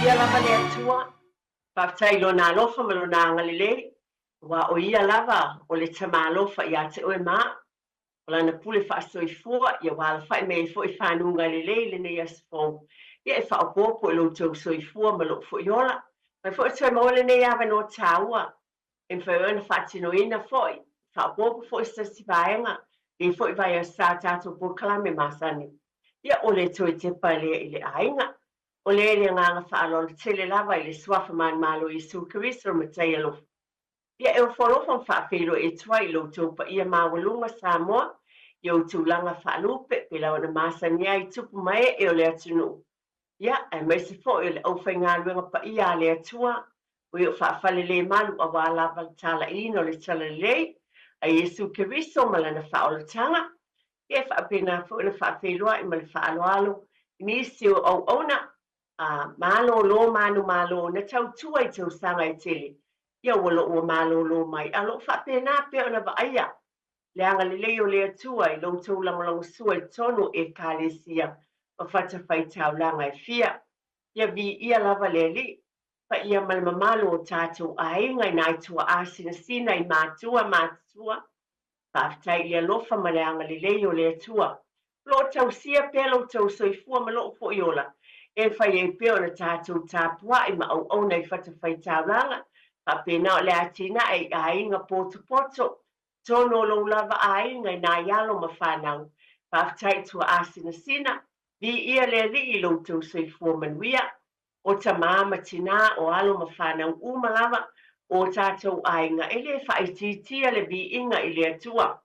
ia lava le atua, whaftai lo nā lofa ma lo nā ngalile, wa o ia lava o le tama lofa ia te oe maa, o lana pule whaasoifua, ia wala whai mei fo I whanu ngalile le nei asfong, ia e whaopopo lo tau soifua ma lo fo iola, mai fo toi mo le nei awa no taua, e mwhaiona whaatino ina foi, whaopopo fo I stasi vaenga, e fo I vai a sa tato po kalame masani, ia o le toi Tepa le I le ainga, o le le nganga whaalolo tele lava I le swafa man malo I su karisro matai alofa. Ia e o wholofa whaafelo e tuai lo taupa ia mawalunga Samoa, ia o tūlanga whaalupe, pe lau na masani ai tupu mai e o le atunu. Ia, e maise fo e le aufai ngā luenga pa ia le atua, o i o whaafale le malu a wala tala ino le tala lei, a Yesu Keriso malana whaolotanga, ia whaapena fo na whaafeloa I male whaaloalo, nisi o au ona, malo lo manu malo na tau tua I tau sanga I tele. Ia wala ua malo lo mai. Alo whapena pe ona vaaya. Le anga le leo le atua I lo tau langolango sua I tonu e kālesia o whata whai tau langa I fia. Ia vi ia lava le li. Pa ia malmamalo o tātou ainga I nai tua asina sina I mātua. Whaftai ia lofa ma le anga le leo le atua. Lo tau sia pe lo tau soifua ma lo fo iola. E whai e peo na tātou tāpua I ma au nei whata whai tāulanga, pa pēnā o le atina e ainga poto, tono lo lava ainga I nā ialo ma whanau, pa whai tua asina sina, vi ia le li I lo tau soifua manuia, o ta māma tina o alo ma whanau umalava, o tātou ainga, e le whai titia le vi inga I le atua,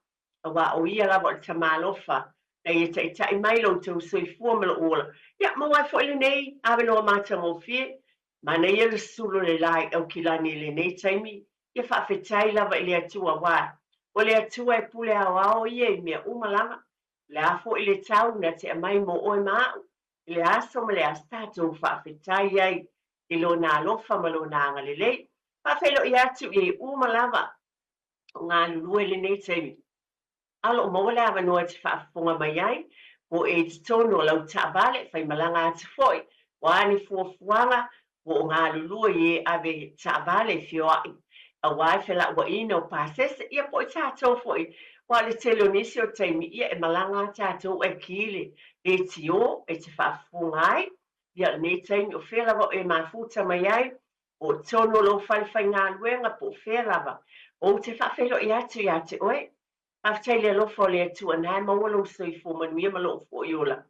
awa o ia lava o ta mālofa, na ia tai mai lo tau soifua ma lo ola. Ia, mawai fo ile nei, awe loa mātang o fie, ma na ia le sulu le lai au kilani le nei taimi, ia whaafetai lava I le atua wā. O le atua e pule ao ia I mea umalama, le afo I le tau na te amai mo oe maau, I le aso ma le astatou whaafetai ai, I lo nā lofa ma lo nā ngalelei, whaafelo I atu I umalama, o ngā lulue le nei taimi. Alo mo le ava no te whaafonga mai ai, o e te tono lau taavale, whai malanga ati foi, wani fuafuanga, o ngā lulua I ave taavale fio ai, a wai whela ua ina o pāsese, ia po I tātou foi, wa le telo nisi o taimi, ia e malanga tātou e kile, e tio, e te whaafonga ai, ia ne taimi o whelava e mafuta mai ai, o tono lo whai ngā luenga po whelava, o te whaafelo I atu oe, After le lofo le atua nai mawalo soifo manuia malo fo iola.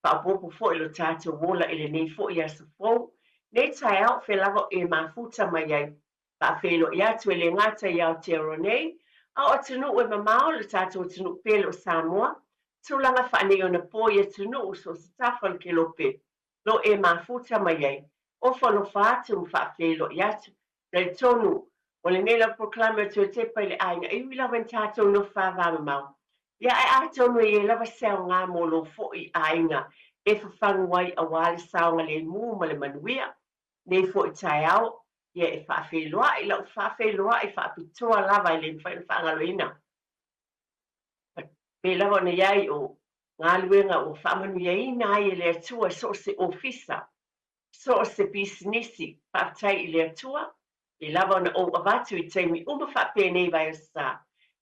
Whaapopo fo ilo tātou wola ele nei fo I asa fo. Nei tai au whelava e mafuta mai ai. Whaafelo I atu ele ngata I Aotearoa nei. Au atunu e mamao le tātou atunu pelo Samoa. Tūlanga whaaneo na po I atunu so sitafal ke lope. Lo e mafuta mai ai. O whalo whaatu whaafelo I atu. Nei tonu. O le mela proclame to Tepa le ainga, I wila wen tātou no whāwama mau. Ia e ātono I lava sao ngā molo fo I ainga, e whawhanguai a wale saonga le mū ma le manuia, ne fo I tai au, ia e whaawheloa, I lau whaawheloa I whaapitoa lava I le whaangaloina. Pe lava na iai o ngā luenga o whaamanuia ina ai le atua so se ofisa, so se businessi, whaatai I le atua, I lava na o avatu I taimi uma whapene vai o sa.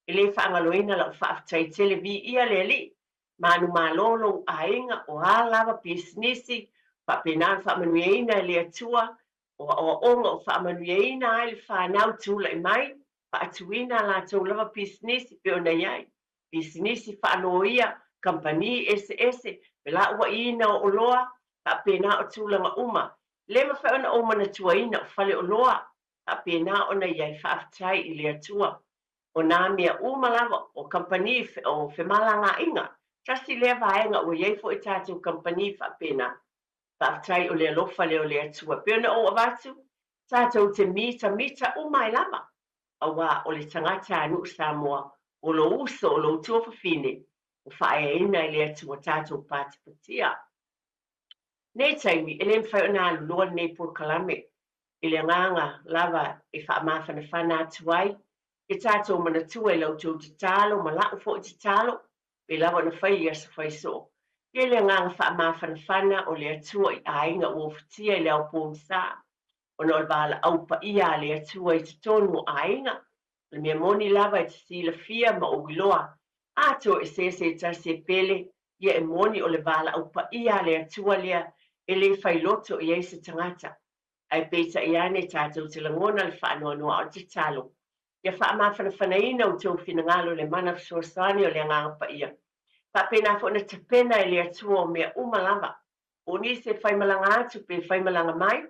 I le whaangaloina lau whaatai televi ia le li. Manu malolo ainga o a lava businessi. Whapenaan whaamanuieina le atua. O onga o whaamanuieina ai le whanau tūla I mai. Whaatuina la tau lava businessi pe o na iai. Businessi whaanoia, company ese. Pela ua ina o loa. Whapena o tūlanga uma. Le mawhaona o mana tuaina o whale o loa. A pena ona iai whaafitai I le atua. O nā mea umalava o company o whemalanga inga. Trasi lea vaenga o iai fo I tātou company whapena. Whaafitai o le alofa leo le atua. Peona o avatu, tātou te mita umai lava. Awa o le tangata anu Samoa. O lo uso o lo tuafafine. O whaeina I le atua tātou pātipatia. Nei taimi, ele mwhaona lua nei por kalame. I le nganga lava e whaamawhanawhana atu ai. E tātou mana tua I lau tau te talo, ma lau fo te talo. E lava na whai asa whai so. Ia le nganga whaamawhanawhana o le atua I ainga ua whatia I leo pōmsa. Ona o le wala aupa ia le atua I te tonu o ainga. Le mea moni lava I te sila fia ma o wiloa. Ato se tase pele, ia e moni o le wala aupa ia le atua lea e le whailoto I eise tangata. Ai peita I ane tātou te langona le whaanoanoa o te talo. Ia whaamawhanawhanaina o tau whinangalo le mana fsuasani o le nganga pa ia. Papena fo na tapena I le atua o mea umalava. O ni se whaimalanga atu pe whaimalanga mai.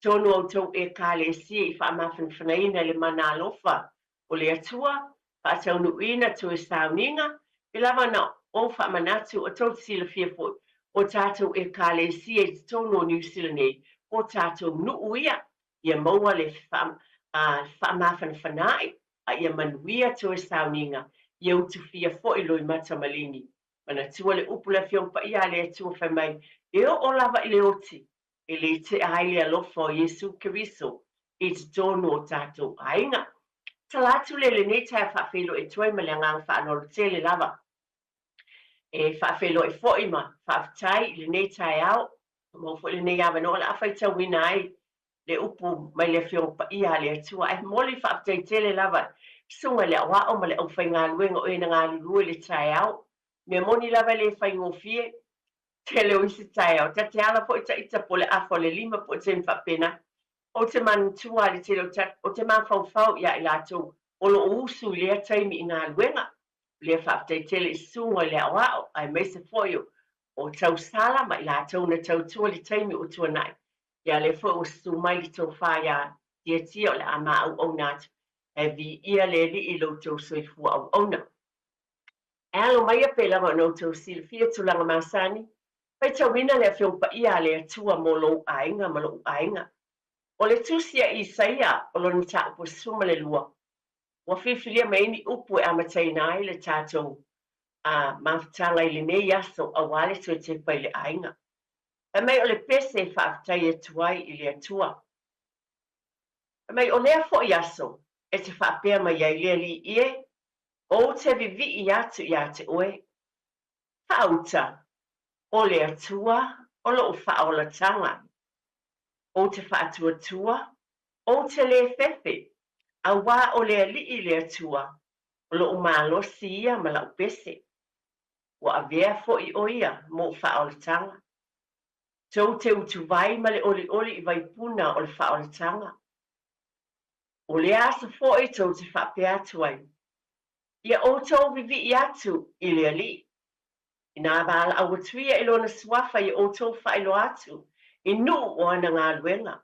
Tonu au tau e kāle si I whaamawhanawhanaina le mana alofa o le atua. Whaatau nuina tu e sauninga. I lava na o whaamanatu o tau sila fia fo. O tātou e kāle si e tonu o New Zealand o tātou nuuia. Ia maua le whaamawhanawhanai. A ia manuia tu e sauninga. Ia utu fia fo I loi mata malini. Mana tua le upula fiompa ia le atua whai mai. E o lava I le oti. E le te aile alofa o Yesu Kiriso. E te tono o tātou ainga. Talatu le ne tae whawhelo e toi ma le ngang whaanoro tele lava. E whawhelo e foima. Whawhtai le ne tae au. Mo fo le ne awa no le awhai tau wina ai. Le upu mai le fiompa ia le atua. E moli whawhtai tele lava. Sunga le awa o ma le au whai ngā luenga o e na ngā lulua le tae au. Me moni lava le whai ngofie. Tele o isi tae au. Ta te ala po ita po le afo le lima po te mwhapena. O te mantua le tele o te mawhau ia I lato. O lo usu lea taimi I ngā luenga. Lea whaptai tele I sunga le awao. Ai meise foio. O tau sala ma I lato na tau tua le taimi o tua nai. Ia le fo o su mai li tau whaia. Ia tia o le ama au natu. E vi ia le li I lo tau soifua au na. Alo mai a pela ma no tau silfia tulanga masani. Pai tau wina le whiompa ia le atua mo lo ainga ma lo ainga. O le tusia I saia o lo ni ta upo suma le lua. Wa whiwhilia mai ni upu e amataina ai le tātou mawhtanga I le nei aso a wale tu e te pai le ainga. E mai o le pese whaafitai e tuai I le atua. E mai o lea fo I aso e te whaapea mai ai lea li ie. O te vivi I atu I ate oe. Whaauta. O le atua, o lo whaola tanga. O te whaatuatua, o te le fefe. A wā o le alii le atua, o lo umalosi ia ma lau pese. Wa avea fo I oia mo whaola tanga. Tau te utu vai ma le oli I vai puna o le whaola tanga. O le asa fo I tau te whapea tuai. Ia o tau vivi I atu I le alii. Ina bala awatuia I lona swafa I o tau whaelo atu. I nu o ana ngā luenga.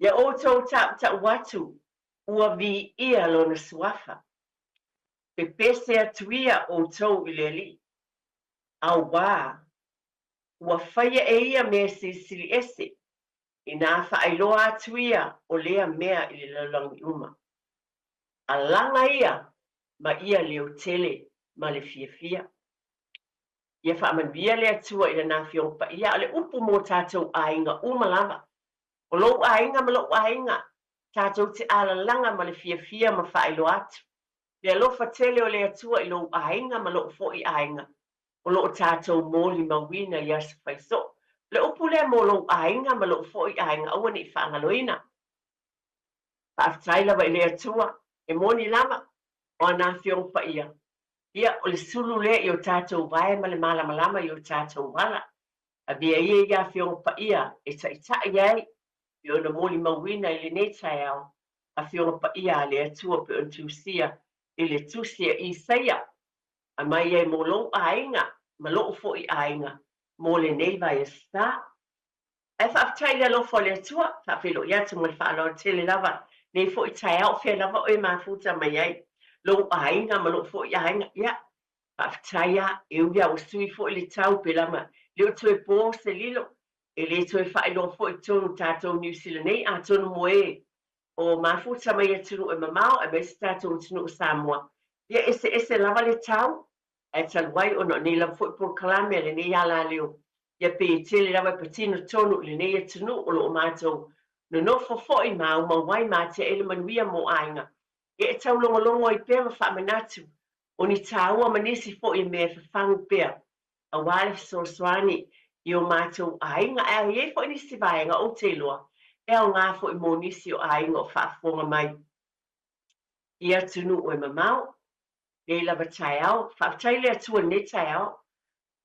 Ia o tau ta watu. Ua vi ia lona swafa. Pe pese atuia o tau I le li. Au wā. Ua whaia e ia mea sili ese. Ina whaeloa atuia o lea mea I le lalangi uma. A langa ia ma ia leo tele ma le fia. Ia whaamanvia le atua I le nā whiompa ia le upu mō tātou ainga umalava. O lo ainga ma lo ainga. Tātou te ala langa ma le fia ma whaelo atu. Le alofa tele o le atua I lo ainga ma lo fo I ainga. O lo tātou mōli mawina I asa whaiso. Le upu le mō lo ainga ma lo fo I ainga aua ni whaangaloina. Whaafitai lava I le atua. E mōni lava. O nā whiompa ia. Ia o le sulu le I o tātou vai ma le malamalama I o tātou wala. A bia ia whiompa ia e ta iai. I ona mōli mawina I le netai au. A whiompa ia le atua pe on tusia I le tusia I saia. A mai e mō lo ainga, ma lo fo I ainga. Mō le nei vai e sta. E whaafitai le alofa le atua. Whaafelo ia tu mo le whaaloa tele lava. Nei fo I tai au whia lava o e mafuta mai ai. Lo ainga ma lo fo I ainga. Ia. Whaafitai ia e uia o sui fo I le tau pe lama. Leo tu e pō se lilo. E le tu e whaelo fo I tonu tātou New Zealand nei a tonu moe. O mafuta mai e tunu e mamao e mesi tātou tunu o Samoa. Ia ese lava le tau. E taluai o no nei lava fo I por kalame le nei ala leo. Ia pe e tele lava patino tonu le nei e tunu o lo o mātou. No no fo I mau ma wai mate ele manuia mo ainga. Ia e tau longo I pēma wha manatu. O ni tāua manisi fo I mea whangu pēa. a wale sosoani I o mātou ainga e fo ni si vaenga o te loa e o ngā fo I monisi o ainga o whaafonga mai ia tunu o mamau le lava tai au whaatai le atua ne tai au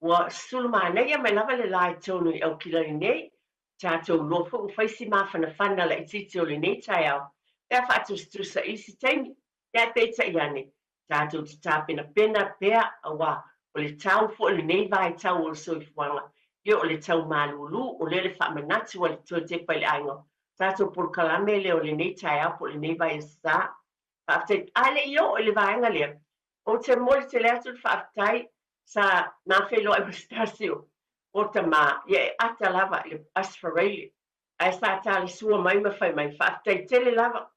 wa sulma nei mai lava le lai tonu I au kila nei tātou lo fo faisi mawhana whana la ititi o le nei tai au e whaatu strusa isi taimi e peta iane tātou te tāpena pena pea a wā o le tau fo le nei vai tau o soifuanga Ia o le tau malulu o le whaamanatu o le tua Tepa I le ainga. Tātou por kalame le o le nei tai au po le nei vai sa. Whaaftai, ale io o le vaenga lea. O te mole te lea tu whaaftai sa nā whelo ai wastasio. O ta mā, ia e ata lava I le asfarele. Ai sa tā le sua mai mawhai mai. Whaaftai tele lava.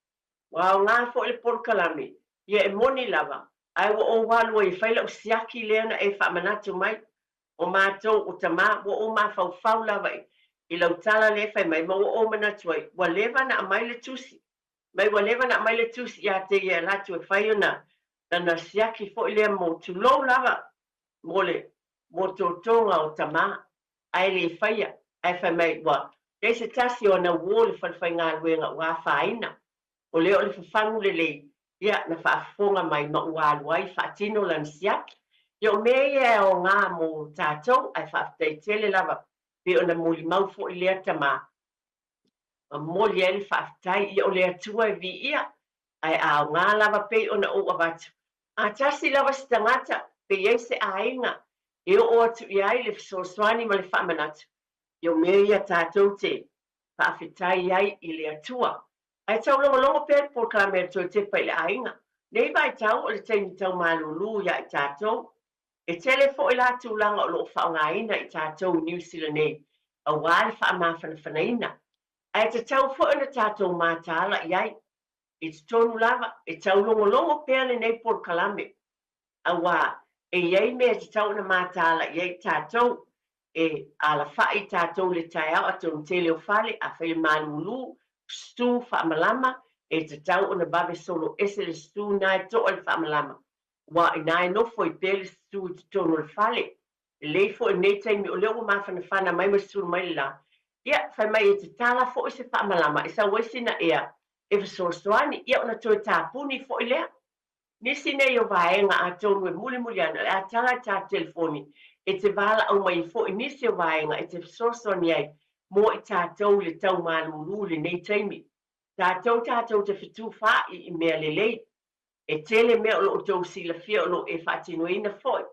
Wao ngā fo le por kalame. Ia e moni lava. Ai o walua I whaila o siaki lea na e whaamanatu mai. O mātou o tamā, o mawhau lawa I lau tala le whai mai, ma o manatuai, wa lewa na amai le tusi. Mai wa lewa na amai le tusi ia te ia latu e whai ona, na siaki fo I lea mo tulou lawa, mo tōtonga o tamā, ai le whaia, ai whai mai wa, le se tasi o na uo le whai ngā luenga wā whaina, o leo le whawhangu le ia na whaafonga mai ma ua aluai, whaatino lan siaki, Yo mea e o ngā mō tātou ai whaaftai tele lava pe ona muli mau fo I lea tamā. Ma moli e le whaaftai I o lea tua vi ia ai au ngā lava pe ona o awatu. A tasi lava stangata pe iei se ainga e o atu I ai le fisoswani ma le whaamanatu. Yo mea ia tātou te whaafetai ai I lea tua. Ai tau longo pe por ka mea tō Tepa I le ainga. Nei vai tau o le teimi tau malulu ia I tātou. E tele fo I la tūlanga o loo whaongaina I tātou New Zealand nei, a wāle whaamawhana whanaina. Ai te tau fo ina tātou mātāla I ai, I te tonu lava, e tau longo pēne nei por kalame. A wā, e iei mea te tau ina mātāla I ai tātou, e ala whai tātou le tai au a tonu tele o whale, a whai manulu, stu whaamalama, e te tau ina babe solo ese le stu nai to le whaamalama. Wa ina no foi pele stu tono le fale le fo nei taimi o leo mafana fana mai masul mai la ia fai mai te tala fo se fa malama isa wesina ea e sosoani ia ona to tapuni fo ile nisi nei o vaenga a tonu e muli ana a tala ta telefoni e te vala au mai fo nisi o vaenga e te sosoani ai mo I tātou le tau malulu le nei taimi tātou te fitu fa I mea lelei E tele mea o lo tau sila fia o lo e whaatinoina foi.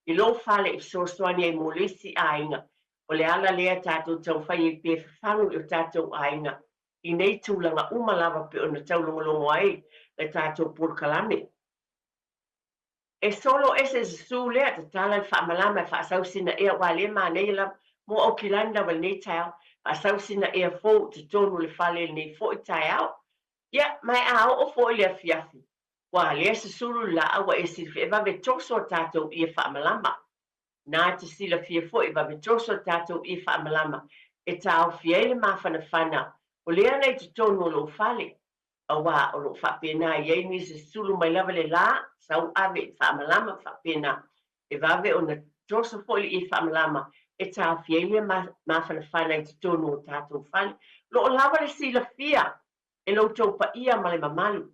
I lo fale I sosoani ai molesi ainga. O le ala lea tātou tau whai I pe whangu I o tātou ainga. I nei tūlanga umalawa pe o na tau longolongo ai le tātou purkalame. E solo ese su lea te tala I whaamalama I whaasausina ea wale ma nei la mo au kilanda wale nei tau. Whaasausina ea fo te tonu le fale nei fo I tai au. Ia, mai au o fo I lea fiafi. Wa lea se suru la awa e silfi e vawe toso tātou I e whaamalama. Nā te sila fia fo e vawe toso tātou I e whaamalama. E tāo fia ele mawhana whana. O lea nei te tonu o lo whale. A wā o lo whapena I ei ni se sulu mai lava le la. Sau ave I whaamalama whapena. E vawe o na toso fo I whaamalama. E tāo fia ele mawhana whana I te tonu o tātou whale. Lo o lava le sila fia. E lo taupa ia ma le mamalu.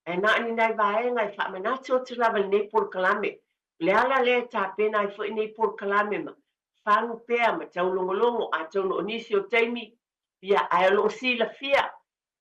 E na ni nai vaenga I whaamanatu o te lava nei por kalame. Le ala le tā pena I fwoi nei por kalame ma. Whangu pēa ma tau longolongo a tau no nisi o teimi. Ia ai lo sila fia.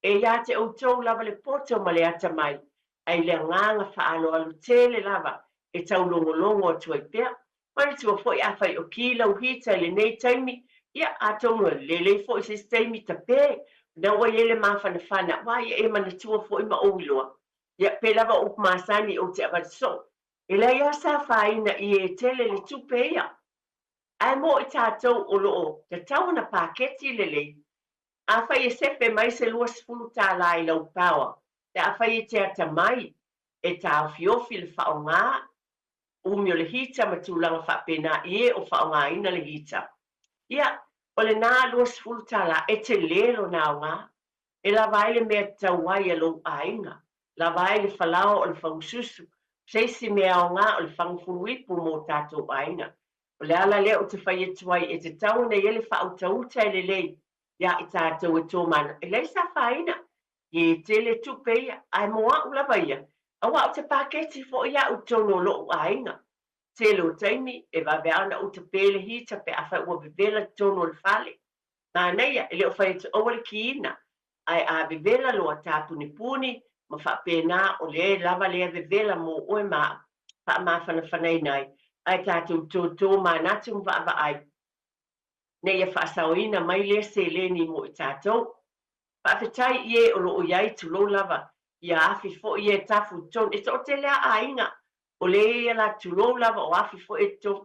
E ia te o tau lava le poto ma le ata mai. Ai le nganga whaalo alu tele lava. E tau longolongo o tuai pēa. Mani tua fwoi a whai o kila o hita le nei teimi. Ia a tau no le fwoi se teimi ta pē. Na wai ele mawhana whana. Wai e mana tua fwoi ma oiloa. Ia pelava o masani o te avatso. Ela ia sa faina I e tele le tupeia. Ai mo I tātou o loo, te tau na paketi lele. A whai e sepe mai se lua sifulu tā lai lau pawa. Te a whai e te ata mai, e tā fiofi le whao ngā, umio le hita matulanga whapena I o whao ngā ina le hita. Ia, o le nā lua sifulu tā la, e te lelo nā ngā, e la vaile mea tau wai a lo ainga. La vai le falao o le whaususu, seisi mea o ngā o le whangfunuipu mō tātou ainga. o le ala lea o te whai e tuai e te tau nei ele wha au tauta e le lei, ia i tātou e tō mana. E lei sa whaina, i te le tupe ia, ai moa ula ia, a wa o te paketi fo ia o tono lo o ainga. Te lo taimi, e va veana o te pele hita pe a whai ua vivela tono le fale. Nā neia, e leo whai te awale ki ina, ai a vivela lo a tāpuni puni, ma wha pēnā o le lava lea vivela mo oe maa, wha maa whanai nai, ai tātou tō mā natu mwa ai. Nei a whaasauina mai lea se leni mo i tātou. Whaafetai ie o lo o iai tu lo lava, ia afi fo ie tafu ton, e to te lea a inga, o le ia la tu lo lava o afi fo e to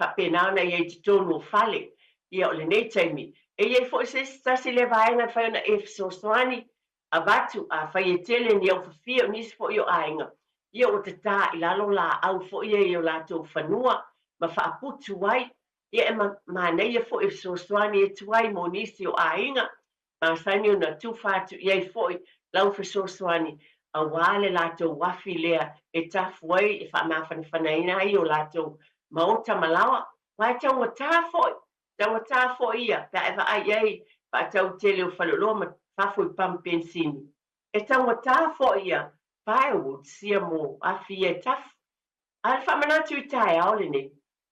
whapena ia i te tonu fale, ia o le nei taimi. E ie fo se stasi le vaenga whaiona e fsoswani, a vatu a whai e tele ni au fafia o nisi fo i o ainga. Ia o te tā i lalo la au fo ia i o la tō whanua, ma whaaputu wai, ia e manei e fo e fsoswani e tuai mo nisi o ainga, ma sani o na tu fatu ia i fo i lau fsoswani, a wale la tō wafi lea e tafu wai e whaamawhanawhanaina ai o la tō maota malawa, wai tau tā fo ia, ta e ai ai, pa tau tele o whalolo ma whafo i pampensini. E tau tā fo ia, pai o sia mo afi e tafu. Al whamanatu i tae aole nei,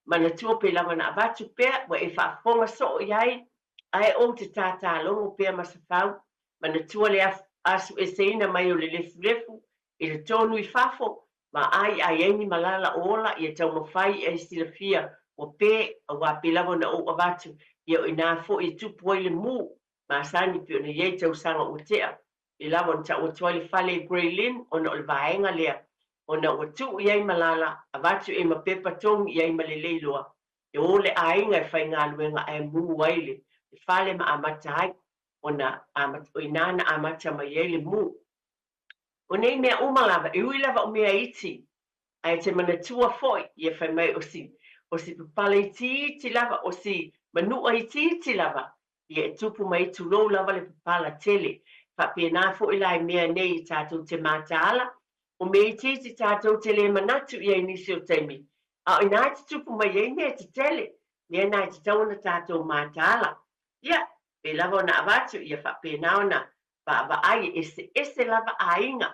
mana tua pe lava na avatu pea, wa e whaafonga so iai, ai o te tātā longo pea masafau, mana tua le asu e seina mai o le lefu, i le tonu i whafo, ma ai eni malala ola i e tau mawhai e silafia o pe a wapi lava na o avatu i o ina fo i tupu ai le mu ma sani pe o na iei tau sanga o tea i lava na tau o tuali fale Grey Lynn o na o le vaenga lea o na o tu iei malala avatu e ma pepa tongi iei ma le leiloa e o le ainga e whai ngā luenga e mu waile e fale ma amata ai o na o inana amata ma iei le mu o nei mea umalava e ui lava o mea iti ai te mana tua foi i e whai mai o si pupale iti lava o si manua iti lava i e tupu mai tu lou lava le pupala tele pa pēnā foi lai mea nei i tātou te mātāla o me iti tātou tele manatu i e nisi o teimi a o nā te tupu mai e mea te tele mea nā te tauna tātou mātāla ia pe lava o na avatu i e wha pēnā o na va ai ese lava ainga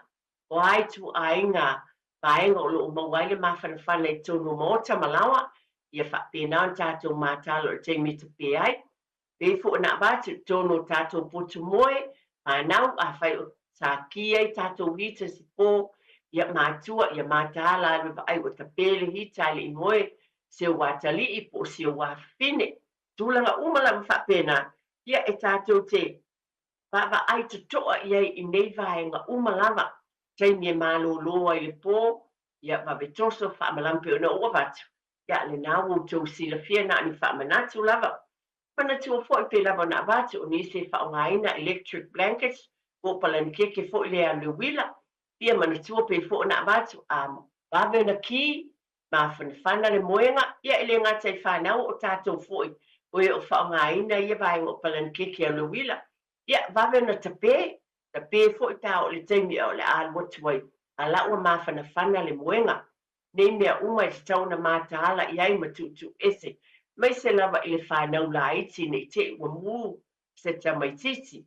o ai tu ainga vaenga o loo mauaile mawhanawhana i tonu mota malawa i a whapena o tātou mātalo o teimi te pe ai. Pe fu na vatu tonu tātou potu moe, mānau a whai o tā kia i tātou hita si pō, i a mātua, i a mātala alu ai o ta pele hita ali i moe, se o watali i po se o wafine. Tūlanga umala mwhapena, ia e tātou te Baba ai te toa iai i nei vaenga umalawa. Teimi e malo loa i le pō, ia wawe toso whamalampe o na ua watu. Ia le nāu tau sila fia na ni whamanatu lava. Mana tua fo i pe lava na watu o nise whaongaina electric blankets, o palan keke fo i lea le wila. Ia mana tua pe fo na watu a wawe na ki, ma whanawhana le moenga, ia ele ngatai whanau o tātou fo i, o e o whaongaina ia vaenga o palan keke a le wila. Ia, wawe na tape fo i tau le teimi o le watuai, a laua mawhanawhana le moenga. Nei mea uma i te tauna mātaala i ai matutu ese, mai se lava i le whanau la iti nei te ua mū se ta mai titi.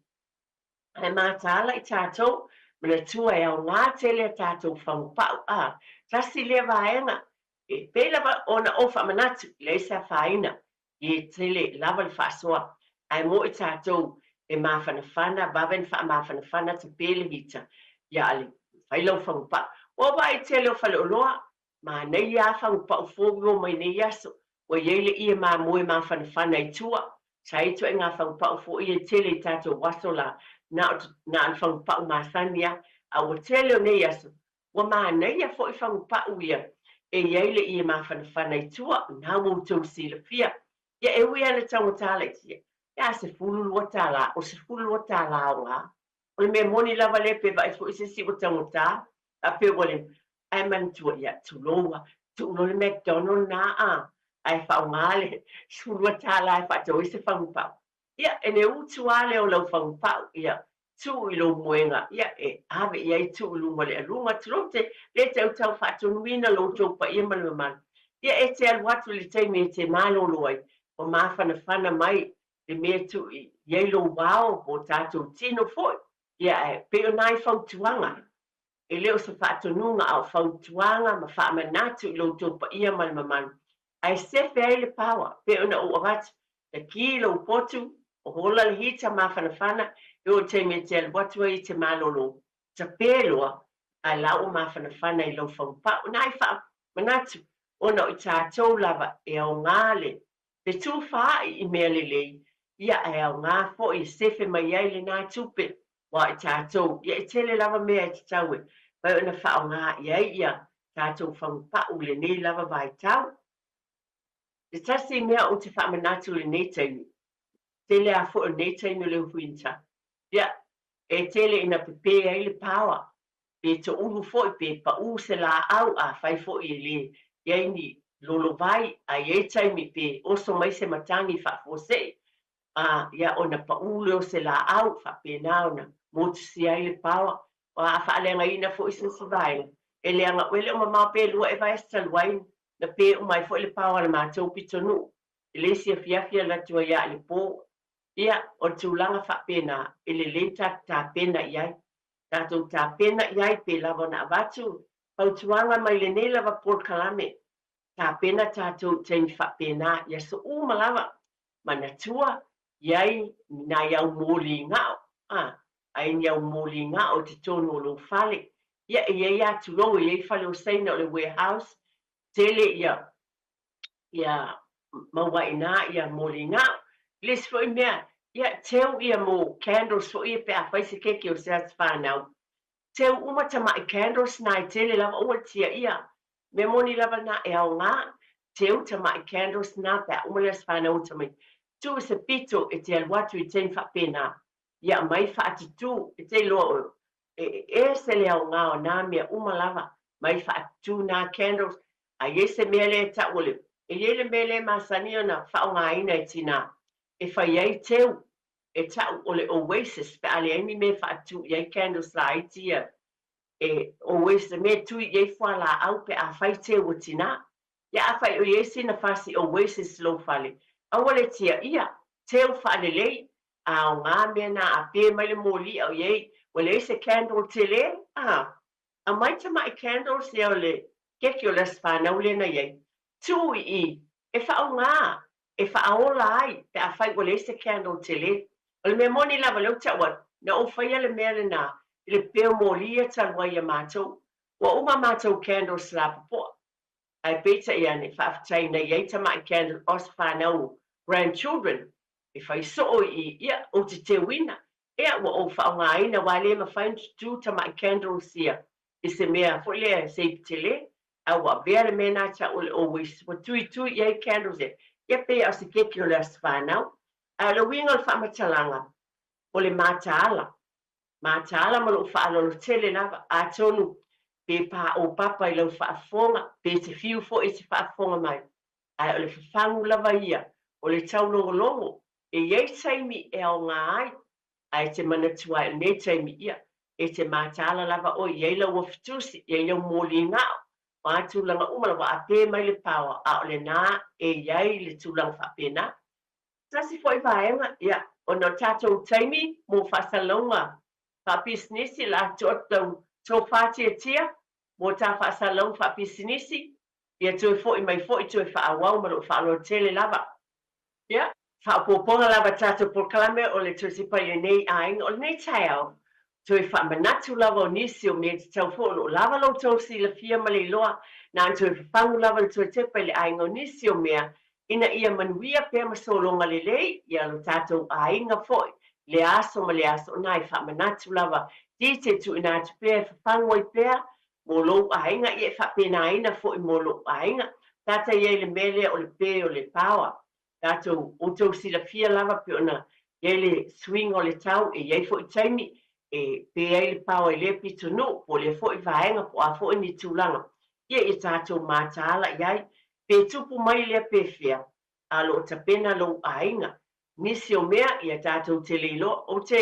Ai mātaala i tātou, mana tua e au ngā tele a tātou whangpau a, tasi le vaenga, e pe lava ona o whamanatu, le sa whaina, i tele lava le whasoa, ai mo i tātou, e mawhanawhana, wawen wha mawhanawhana te pele hita, ia ali, whailau whangpa. O wai tele o whale o loa, ma nei a whangpa o fōgio mai nei aso, o yeile ia ma moe mawhanawhana i tua, sa i tua ngā whangpa o fō i e tele i tātou wasola, na al whangpa o māsania, a o tele o nei aso, o ma nei a fō i whangpa o ia, e yeile ia mawhanawhana i tua, na wautou sila fia, ia e ui ana tangotala i tia. Ia se fululua tāla, o se fululua tāla o ngā. O le mea moni lava le pe vai fo i se si o tangotā, a pe wale, ai mantua ia, tuloa, tulo le McDonald na a, ai whao ngā le, fululua tāla ai whato i se whangpau. Ia, e ne utu ale o lau whangpau, ia, tu i lo moenga, ia, e ave ia i tu i lunga le alunga, tulote, le tau tau whato nuina lo tau pa ia manuman. ia e te alu atu le taimi te malolo ai o mafanafana mai le mea tu iai lo wao po tatou tino foi ia pe ona i fautuaga e leo se faatonunga au fautuaga ma faamanatu i loutou paia ma le mamalu ae sefe ai le pawa pe ona ua gatu le kilo potu o hola le hita mafanafana e o taimi te alu atu ai te malolo tapē loa ae la ua mafanafana i lou faupau na ai faamanatu ona o i tatou lava e aogā le tufāʻi i mea lelei ia e aogā foʻi sefe mai ai lenā tupe ua i tatou ia i tele lava mea e tatau e pai ona faaogā i ai ia tatou faupaʻu lenei lava vaitau le tasi mea o te faamanatu lenei taimi tele a foʻi lenei taimi o le upuinita ia e tele ina pepē ai le pawa pe toʻulu foʻi pe paʻū se laau a fai foʻi e lē iai ni lolovai a iai taimi pe oso mai se matagi faafoseʻi ia ona paʻū leo se laau faapena ona motusi ai le pawa ua faaleagaina foʻi sesivaega e le agaʻuele o mamao pe lua e vaesataluaina na pe umai foʻi le pawa le matou pitonuu e lē siafiafi alatu ai a le pō ia o le tulaga faapena e lelei tapena i ai tatou tapena i ai pe lava ona avatu pautuaga mai lenei lava polokalame tapena tatou taimi faapena ia so uma lava manatua iai na iau moligao ai ni au moligao te tonu o lou fale ia e iai atulogo iai fale o saina o le warehouse tele ia mauaʻina ia moligao lesi foʻi mea ia teu ia mo candles foʻi e pe a faise keke o se atu fanau teu uma tamaʻi candles na e tele lava ua tiaʻia me moni lava na e aogā teu tamaʻi candles na pe a uma le asfanau tamai tu se pito e te alu atu i taimi faapena ia mai faatutū e te iloa e se le aogā o nā mea uma lava mai faatutū na candles a iai se mea lē taʻu o le e iai le mea lē masani ona faaaogāina e tinā e fai ai teu e taʻu o le oasis pe a leaimi me faatutū i ai candles laiti ia e oasis me tui iai foalaau pe a fai teu o tinā ia a fai o iai sina fasi oasis lou fale aua le tiaʻia teu faalelei aogā mea na apē mai le molia o iai ua leai se candle tele a mai tamaʻi candles ia o le keke o le asfanau lena iai tui i e faaogā e faaola ai pe a fai ua leai se candle tele o le mea moni lava leu taʻua na ou faia le mea lenā i le peo molia talu ai a matou ua uma matou candles lapopoa ae peita ia ne faafetaina i ai tamaʻi candle o se fanau grandchildren e faisoo i ia o te teuina ia ua ou faaogāina ua lē mafai tutū tamaʻi candles ia i se mea foʻi lea sei tele a ua avea le mea na taʻu o le always ua tuitui i ai candles e ia pea o se keke o le asfanau ae o le uiga o le faamatalaga o le mataala ma loo faalolo tele lava atonu pe paʻopapa i lau faafofoga pe te fiu foʻi te faafofoga mai ae o le fafagu lava ia o le taulogologo e iai taimi e aogā ai ae te manatua ai lenei taimi ia e te matala lava o iai lau afitusi iai lau moligao o a tulaga uma ua apē mai le pawa a o lenā e iai le tulaga faapena tasi foʻi vaega ia ona o tatou taimi mo faasalauga faapisinisi la toʻatau tofā tiatia mo tafaasalau faapisinisi ia toe foʻi mai foʻi toe faaauau ma loo faaloa tele lava ia faapopoga lava tatou polokalame o le tosipai lenei aiga o lenei taeao toe faamanatu lava o nisi o mea tatau foʻi o loo lava loutou silafia ma le iloa na toe fafagu lava le toe tepa i le aiga o nisi o mea ina ia manuia pea ma solonga lelei ia lo tatou aiga foʻi le aso ma le aso ona e faamanatu lava tite tuuina atu pea e fafagu ai pea mo lou aiga ia e faapenaina foʻi mo lou aiga tata iai le mea lea o le pē o le pawa tatou outou silafia lava pe ona iai le swing o le tau e iai foʻi taimi e pe ai le pawa i lea pitonuu po lea foʻi vaega po a foʻi ni tulaga ia i tatou matala i ai pe tupu mai lea pefea a loo tapena lou aiga nisi o mea ia tatou tele iloa o te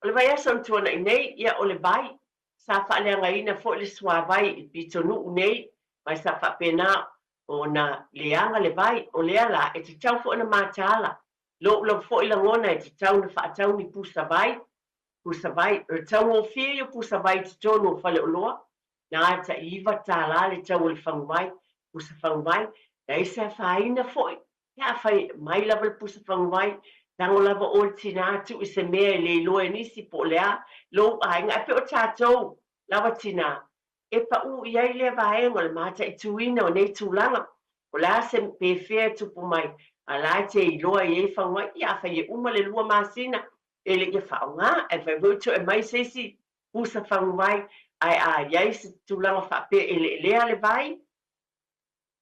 o le vai asa ona tuanaʻi nei ia o le vai sa faaleagaina foʻi le suavai i pitonuu nei mai sa faapena ona leanga le vai o lea la e te tau fo na matala lo fo ila ngona e te tau na whaatau ni pusa vai o tau o fie o pusa vai te tono o whale o loa na ta iwa tā la le tau o le whangu vai pusa whangu vai na isa whaina fo ia whai mai lava le pusa whangu vai tango lava o le tina atu i se mea le loa nisi po lea lo ainga pe o tātou lava tina e pa u iai le vaenga le mata i tuina o nei tūlanga. O la se pe fea tupu mai, a la te i loa i e whaunga, ia whai e uma le lua masina, e le ia whaunga, e whai vutu e mai sesi, pusa whaungai, ai a iai se tūlanga whape e le lea le vai,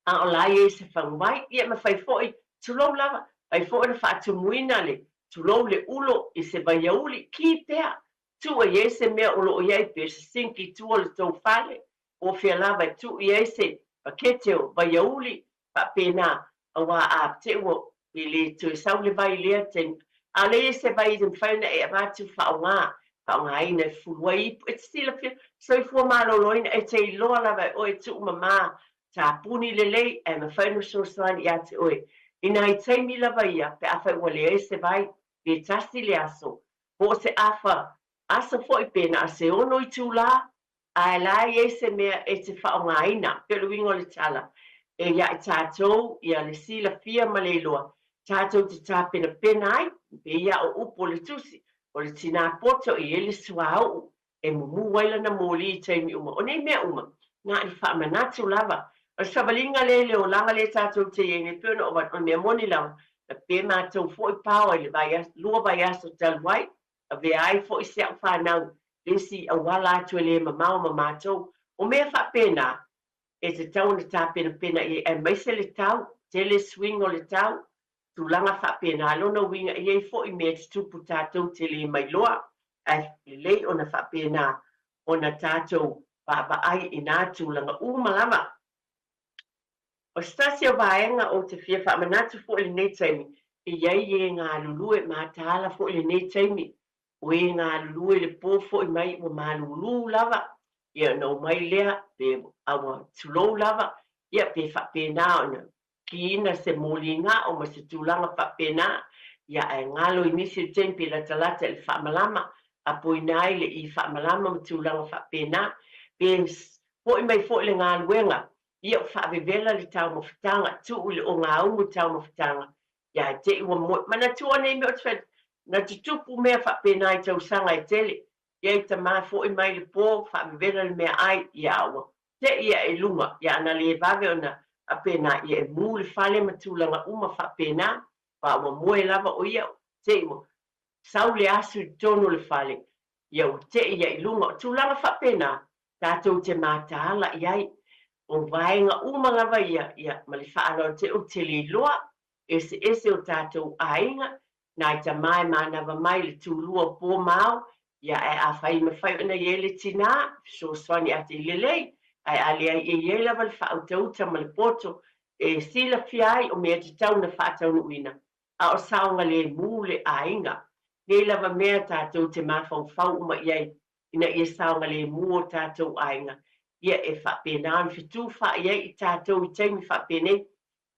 a o la i e se whaungai, ia ma whai foi, tulou lava, whai foi na whaatumuina le, tulou le ulo i se vaiauli, ki pea, tu e ese mea o lo iai pe se sinki tu o le tau fale o fia lava tu i ese pakete o vaiauli pa pena awa a te o i le tu e sau le vai lea ten a le ese vai den whaina e avatu whaonga ina fuwai e stila fia so i fua maloloina e te iloa lava o e tu mama ta puni le lei e ma whainu so soani ia te oe ina i teimi lava ia pe a whai wale ese vai le tasti le aso o se afa asa foi pena a se ono i tūlā, a la i se mea e te whaongaina, pero wingo le tala, e ia i tātou, ia le sila fia ma le loa, tātou te tāpena pena ai, pe ia o upo le tusi, o le tina poto i ele sua au, e mumu waila na mōli i teimi uma, o nei mea uma, ngā i whaamanatu lava, o savalinga le o langa le tātou te iene pēna o wat o mea moni lava, na pe mātou foi pāua i le vai, lua vai aso taluai, ve ai fo i se whanau lesi a wala atu le mamau mamatou o mea whapena e te tau na tāpena pena e maise le tau tele swing o le tau tūlanga whapena alona winga e fo i mea te tupu tātou tele mai loa e lei o na whapena o na tātou baba ai i nā tūlanga umalama o stasi o vaenga o te fia whamanatu fo i nei taimi i iei e ngā lulu e mātāla fo i nei taimi o e ngā lulu le pōfo i mai o mālulu lava, ia no mai lea pe awa tulou lava, ia pe whapena ona ki ina se mōlinga o ma se tūlanga whapena, ia e ngalo i nisi o tempi la talata le whamalama, a poinai le i whamalama ma tūlanga whapena, pe po i mai fo i le ngā luenga, ia o whaavevela le tau mawhitanga, tu ule o ngā ungu tau mawhitanga, ia te iwa mo, mana tua nei me o te na te tupu mea whapena i tau sanga i tele, ia i ta maa fo i mai le pō, whaamivera le mea ai i awa. Te ia e lunga, ia ana le vave o na a pena ia e mū le whale matulanga uma whapena, pa ua moe lava o ia, te iwa, sau le asu i tono le whale, ia o te ia i lunga, o tūlanga whapena, tātou te mātaala iai, o vaenga uma lava ia, ma le whaalo te o te li loa, ese o tātou ainga, nai ta mai mana va mai le tūlua pō mau, ia e a whai me whai ona i ele tina, so swani ate i lelei, ai ale ai e ie lava le whautauta ma le poto, e sila fiai o mea te tau na whaatau nuina, a o saonga le mū le ainga, ne lava mea tātou te mawhau whau uma iai, ina ia saonga le mū o tātou ainga, ia e whapena an fitu wha iai i tātou i teimi whapene,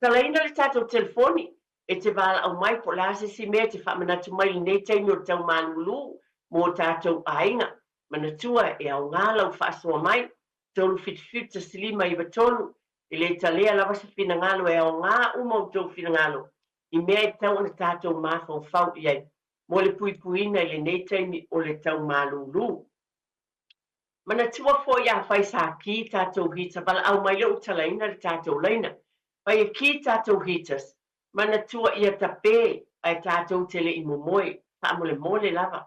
talaina le tātou telefoni, e te wala au mai po lase si mea te whamanatu mai le nei teimi o tau manulu mō tātou ainga. Manatua e au ngālau whaasua mai, tolu whitwhita silima i watonu, i le talea lava sa whinangalo e au ngā uma o tau whinangalo, i mea e tau na tātou māwhau whau iai, mō le puipuina i le nei teimi o le tau manulu. Manatua fo ia whai sa ki tātou hita, wala au mai leo talaina le tātou leina, whai e ki tātou hitas, mana tua ia tape ai tātou tele i momoe, whaamole mole lava.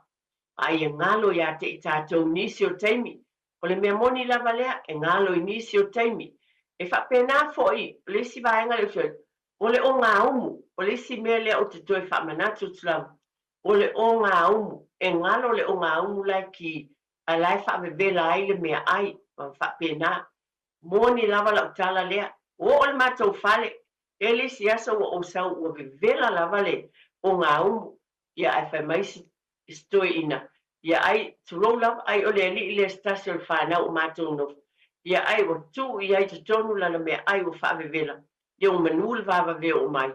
Ai e ngalo ia te i tātou nisi o teimi. O le mea moni lava lea, e ngalo i nisi o teimi. E whapena foi, o le si vaenga le fio, o le o ngā umu, o le si mea lea o te toe whamanatu tulam. O le o ngā umu, e ngalo le o ngā umu lai ki, a lai whaamevela ai le mea ai, whapena. Moni lava la utala lea, o le mātou whale, ele si asa o sau o vela lava le o ngā umu, ia ai whai maisi stoi ina, ia ai tulou lava ai o le ali i le stasio le whanau o mātou nofu, ia ai o tu ia te tonu lana mea ai o whaavevela. Ia o manul vava veo o mai.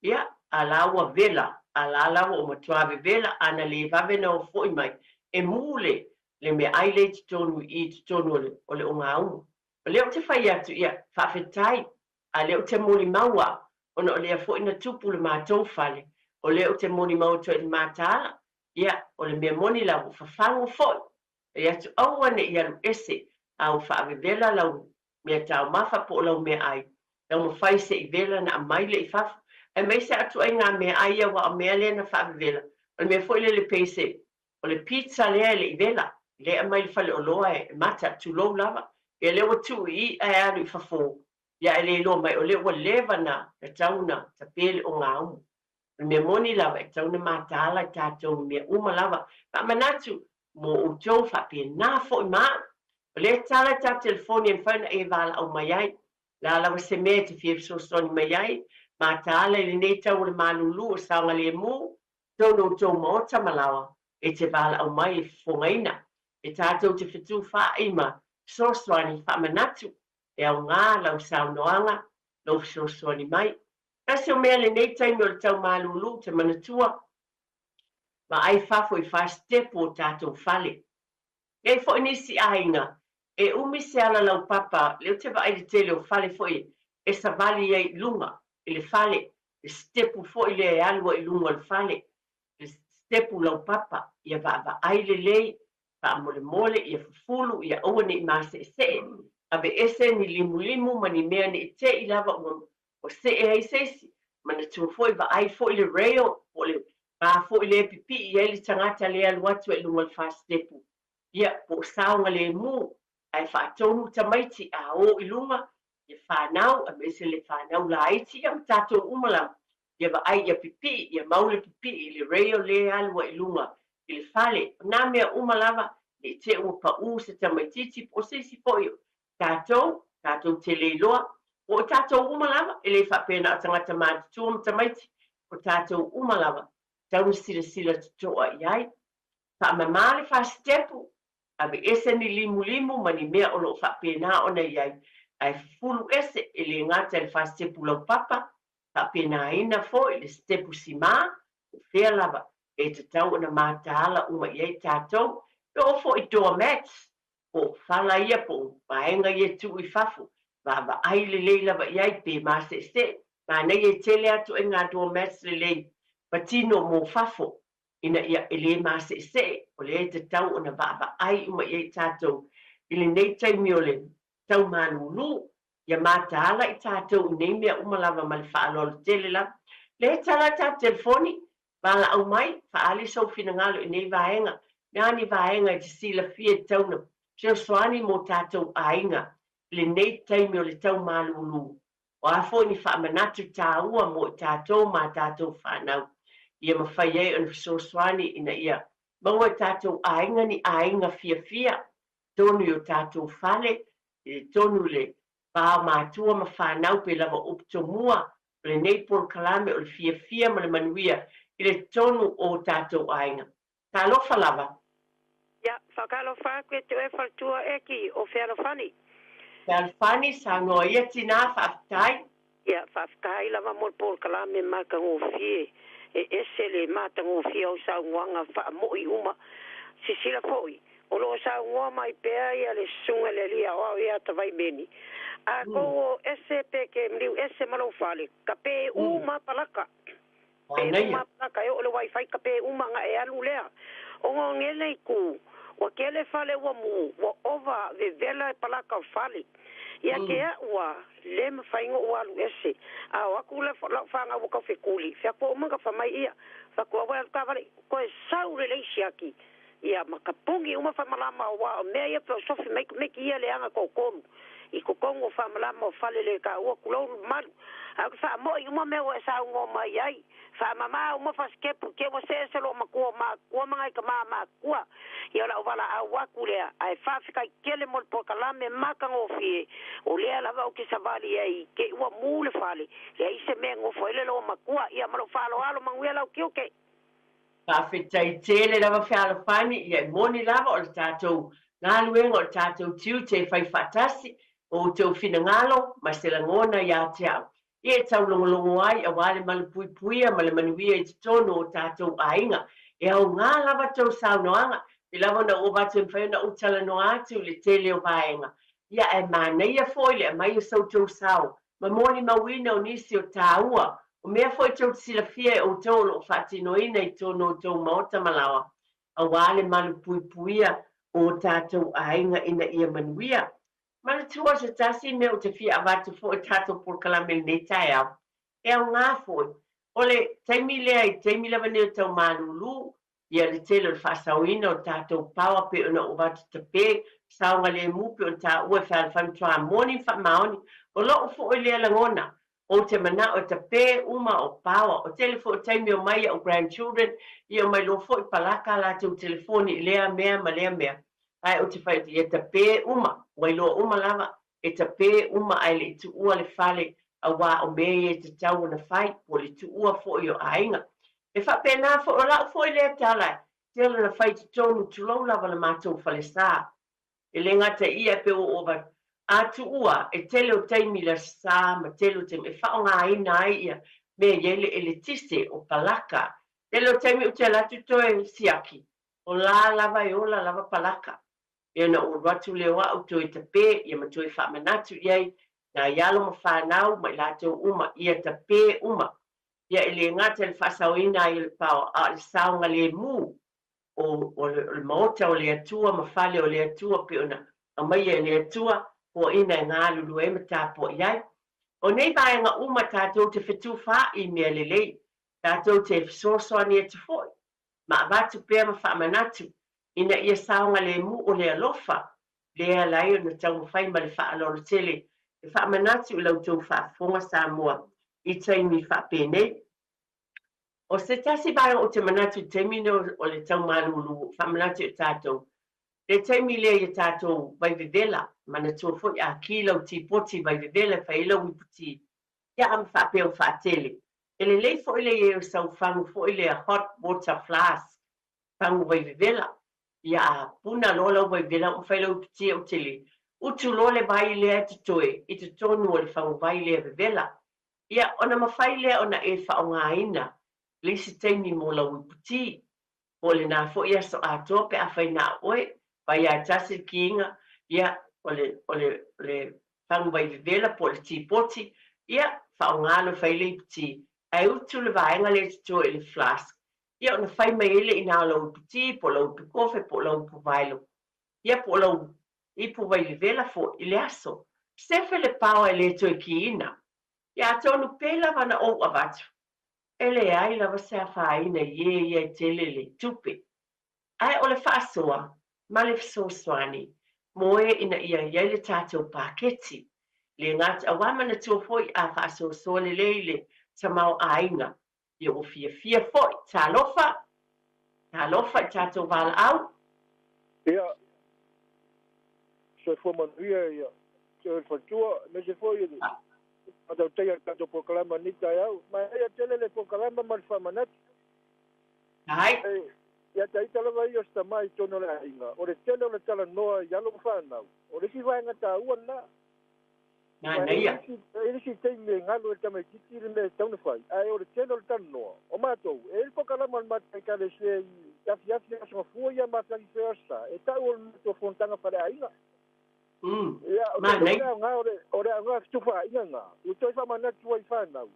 Ia, ala ua vela, ala o matua vela, ana le vave na o foi mai. E mule, le mea ai le te tonu I te tonu o le o ngā umu. O leo te whai atu ia, whaafetai, a leo te moli maua, ona o lea foi na tupu le mātou whale. O leo te moni mau to i mātala, ia, o le mea moni la o whawhango foi. E atu aua ne ia lu ese, au whaavevela lau mea tau mawha po lau mea ai. Lau mo whai se I vela na amai le I whafu. E mei se atu ai ngā mea ai wa o mea le na whaavevela. O le mea foi le peise. O le pizza lea le I vela. Le amai le whale o loa e mata tu lou lava. E le o tu I ai aru I whafo. Ia e le lo mai o le o leva na e tauna ta pele o ngā umu. O mea moni lava e tauna mātala I tātou mea uma lava. Pa manatu mo o tau whapia nā fo I maa. O le tala ta telefoni e whaina e wala au mai ai. La lawa se mea te fie so soni mai ai. Ma taala I nei tau le malulu o saonga le mu. Tono tau maota malawa. E te wala au mai e fongaina. E tātou te whitu wha ima. So soani wha manatu. E au ngā lau saunoanga. Lau so soani mai. Kasi o mea le nei taimi o le tau malulu te manatua. Ma ai whafo I wha stepo o tātou whale. E fo nisi ainga. E umi se ala lau papa, leo te wa aile tele o whale foi, e sa vali ei lunga, I le whale, e stepu foi le e alua I lunga le whale, e stepu lau papa, ia wa aile lei, wa mole mole, ia fufulu, ia oane I mase e se, ave ese ni limu ma ni mea ni I te I lava o se e ai sesi, ma na tua foi wa ai foi le reo, o le wa foi le pipi, ia li tangata le aluatu e lunga le wha stepu, ia po saonga le mu, ai whaatonu tamaiti a o ilunga, ia whanau, a mese le whanau la aiti, am tātou umala, ia wa ai ia pipi, ia maule pipi, I le reo le alua ilunga, I le whale, nā mea umalava, le te ua pa u se tamaititi, po se si poio, tātou te leiloa, o tātou umalava, e le whapena a tangata mātutua tamaiti, o tātou umalava, taunu sila tutoa iai, whamamale whastepu, abe ese ni limu ma ni mea o lo whapena ona iai. Ai fulu ese e le ngata le whastepu lau papa, whapena ina fo I le stepu si mā, o whea lava, e te tau ona mātaala uma iai tātou, e o fo I toa mats, o whala ia po, paenga ia tu I whafu, wa aile lei lava iai pe mā se, ma nei e tele atu e ngā toa mats le lei, patino mo whafo, ina ia ele ma se o le te tau ona va ai uma ia tātou ile nei taimi o le tau manulu ia mātaala I tātou nei mea umalava ma le whaalolo tele la le tala tā telefoni wala au mai whaale sau finangalo I nei vaenga nani vaenga I te sila fia tauna seo soani mo tātou ainga le nei taimi o le tau manulu o afo ni whaamanatu tāua mo tātou ma tātou whanau ia mawhai ei on fisosoani ina ia. Maua tātou ainga ni ainga fia, tonu o tātou whale, tonu le pāo mātua ma whanau pe lava uptomua, le nei por kalame o le fia ma le manuia, I le tonu o tātou ainga. Tā lofa lava? Ia, whakalofa koe te whalatua eki o whealofani. Whealofani, sa ngoa ia tina whaftai? Ia, whaftai lava mo por kalame maka ngofie. E ese le matango fia o sa ngwanga wha moi uma sisila foi o lo sa ngwa mai pea ia le sunga le lia o ia tawai meni a ko ese peke mliu ese malo fale ka pe uma palaka pe uma palaka o le wifi ka pe uma nga e alu lea o ngele ku o kele fale wa mu o ova ve vela palaka fale ia ke wa le mfaingo wa lu ese a wa kule fanga wa ka fekuli fa ko manga fa mai ia fa ko wa ka vale ko sau relation ia makapungi uma fa malama wa me ia fa so fi make ia le anga ko komu I ko kongo fa malama fale le ka wa kulo malu a fa mo uma me wa sa ngo mai ai fa mama uma fa skepu ke wa se lo ma ko manga ka mama ko ia la wala a wa kulea ai fa fika kele mo po kalame maka ngo fi o le la va o ki savali ai ke wa mule fale le ai se me ngo fo le lo ma ko ia ma lo fa lo alo manguia la ki o ke Whawhetai tele lava whealofani ia moni lava o le tātou ngā luenga o tātou tiu te whai whatasi o te whina ma se langona ia te au. Ia tau longolongo ai a wale malupui puia ma le manuia i te tono o tātou ainga. E au ngā lava tau saunoanga, i lava na o batu mwhaina utala no atu le tele o vaenga. Ia e māneia foi le mai o sau tau sau, ma moni mawina o nisi o tāua, o mea foi tau sila fia o tolo o whatinoina i tono o tau maota malawa. A wale malupui puia o tātou ainga ina ia manuia. Mana tua se tasi me o te fia avatu fo e tātou por kalamel nei tae au. E au ngā foi. Ole, teimi lea i teimi lawa neo tau manulu, ia le tele o whasauina o tātou pawa pe ona o watu te pe, saunga le mupe o tā ue whal whantua moni wha maoni, o lo o fo e lea langona, o te mana o te pe uma o pawa, o telefo o teimi o mai o grandchildren, i o mai lo fo i palaka la te o telefoni lea mea ma lea mea. Ai o te whai e te pe uma, wailo uma lava, e te pe uma ai le tu ua le fale, a wā o mea e te tau na whai, po le tu ua fo i o ainga. E wha pēnā fo o lau fo i lea tālai, te ala na whai te tonu tu lau lava na mātou whale sā. E le ngata ia pe o owa, a tu ua e tele o teimi la sā, ma tele o teimi, e wha o ngā ina ai ia, me yele e le tise o palaka. Tele o teimi o te latu toe siaki, o la lava e ola lava palaka. E na o watu leo au toi te pe, ia ma toi wha manatu iei, na ialo ma whanau, ma ilato uma, ia te pe uma. Ia ele ngata le whasauina i le pao, a le saunga le mu, o le maota o le atua, ma whale o le atua pe ona, a mai e le atua, po ina e ngā lulu e ma tāpo iei. O nei bai nga uma tātou te whetu wha i mea lelei, tātou te fisosoa ni e te foi, ma watu pēr ma wha manatu, ina ia saunga le mu o le alofa, lea lai o na tau mwhai ma le wha aloro tele, e wha manatu i lau tau wha fonga Samoa, i taimi wha pēnei. O se tasi bai o te manatu taimine o le tau marulu, wha manatu i tātou, le taimi lea i tātou vai vivela, mana tua fo i a kilau ti poti vai vivela, wha ila wiputi, ia am wha pēo wha tele. Ele lei fo i le e o sau whangu fo i le hot water flask, whangu vai vivela, ia puna lola vai vivela, o whaila wiputi o tele. Utu lole vai lea te toe, i te tonu o le whangu vai lea vivela. Ia, ona mawhai lea ona e wha o ngā ina, le si teimi mo la wiputi, o le nā fo ia so a tope a whai nā oe, vai a tasi ki inga, ia, o le whangu vai vivela po le tipoti, ia, wha o ngā lo whai le wiputi, ai utu le vaenga le te toe le flask. Ia, ona whai mai ele i nā la wiputi, po la wipu kofe, po la wipu vailo. Ia, po la ipu vai vivela fo i le aso. Sefe le pao e le toe ki ina. Ia, tonu pela wana o avatu. Ele ai lava se a whaina ie tele le tupe. Ai o le whaasoa, ma le fsoswani, moe ina ia le tātou pāketi. Le ngāt a wamana tua foi a whaasoa le leile ta mau ainga. Ia o fia foi, tā lofa i tātou wala au. Ia, se fo manuia ia, se whatua, me se foi ia. Atau teia kato pokalama ni tai au, ma ia tele le pokalama ma le whamanatu. Ai. Ia tai talawa i o sta mai tono le ainga, o le tele o le tala noa i alo whanau, o le si vaenga tā ua na. Nā ia. E si tei me ngalo e tamai titi le me tauna whai, ai o le tele o le tala noa, o mātou, e le pokalama le matai ka le se i afi asanga fua ia mātai whiasa, e tau o le mātou fontanga whare ainga. Ia, o le ngā stufa inga ngā. O toi whamanatu ai whanau.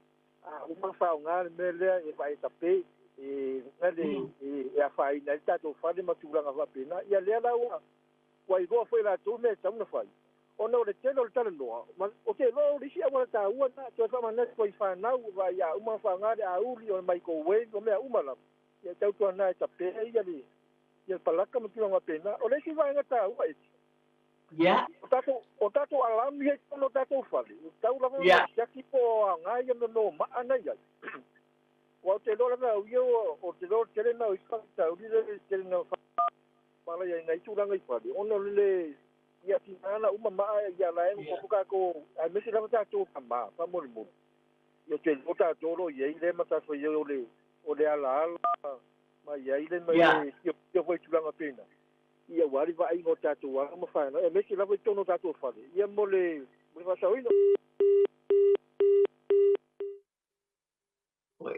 O mga whao ngā me lea e whae tape, ngale e a whaina, e tātou whare maturanga whapena. Ia lea laua, wai roa whai rātou me tauna whai. O na o le tēna o le tala noa. O te loa o risi a wana tā ua na, toi whamanatu ai whanau, vai a uma whao ngā re a uli o microwave, o mea umalam. Ia tautua nā e tape, ia le palaka maturanga whapena. O le si vaenga tā ua eti. Yeah. O tato alami e kono tato fali. O tau lava o siaki po a ngai ana no maana iai. O te lola na uia o te lola tere na o ispakita uri le tere na whala iai ngai tūranga i fali. Ono le ia tinana uma maa ia lae mo kopuka ko ai mesi lava tato kama pa mori mori. Ia te lo tato lo iai le mataso iai o le ala ala ma iai le mai ia foi tūranga pena. ia wari va ai ngo tātou wanga ma whaena. E meki lawa I tono tātou whare. Ia mole wasauina.